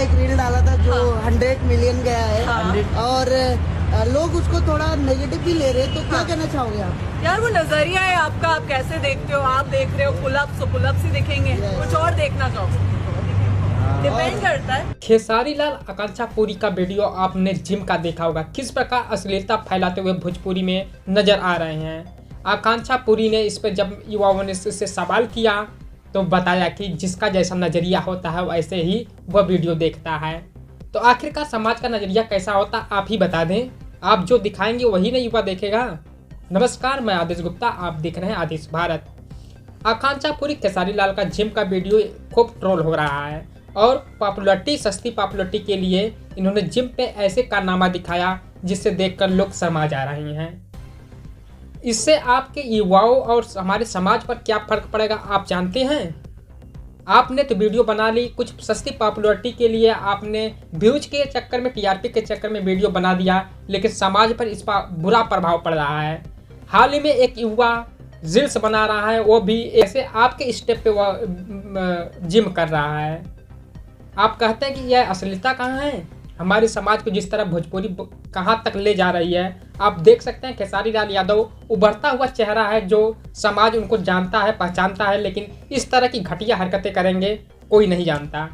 एक रील डाला था जो 100 मिलियन गया है। और लोग उसको थोड़ा नेगेटिव भी ले रहे हैं, तो क्या कहना चाहोगे आप? यार वो नजरिया है आपका, आप कैसे देखते हो। आप देख रहे हो पुलअप्स ही दिखेंगे, कुछ और देखना चाहो, डिपेंड करता है। खेसारी लाल आकांक्षा पुरी का वीडियो आपने जिम का देखा होगा, किस प्रकार अश्लीलता फैलाते हुए भोजपुरी में नजर आ रहे हैं। आकांक्षा पुरी ने इस पर जब युवाओं ने इससे सवाल किया तो बताया कि जिसका जैसा नज़रिया होता है वैसे ही वह वीडियो देखता है। तो आखिरकार समाज का नज़रिया कैसा होता आप ही बता दें। आप जो दिखाएंगे वही ना युवा देखेगा। नमस्कार, मैं आदेश गुप्ता, आप देख रहे हैं आदेश भारत। आकांक्षा पुरी खेसारी लाल का जिम का वीडियो खूब ट्रोल हो रहा है और पॉपुलरिटी, सस्ती पॉपुलरिटी के लिए इन्होंने जिम पे ऐसे कारनामा दिखाया जिससे देखकर लोग शर्मा जा रहे हैं। इससे आपके युवाओं और हमारे समाज पर क्या फर्क पड़ेगा आप जानते हैं? आपने तो वीडियो बना ली कुछ सस्ती पॉपुलरिटी के लिए, आपने व्यूज के चक्कर में, टीआरपी के चक्कर में वीडियो बना दिया, लेकिन समाज पर इस पर बुरा प्रभाव पड़ रहा है। हाल ही में एक युवा रील्स बना रहा है, वो भी ऐसे आपके स्टेप पे वह जिम कर रहा है। आप कहते हैं कि यह अश्लीलता कहाँ है? हमारे समाज को जिस तरह भोजपुरी कहाँ तक ले जा रही है आप देख सकते हैं। खेसारी लाल यादव उभरता हुआ चेहरा है, जो समाज उनको जानता है, पहचानता है, लेकिन इस तरह की घटिया हरकतें करेंगे कोई नहीं जानता।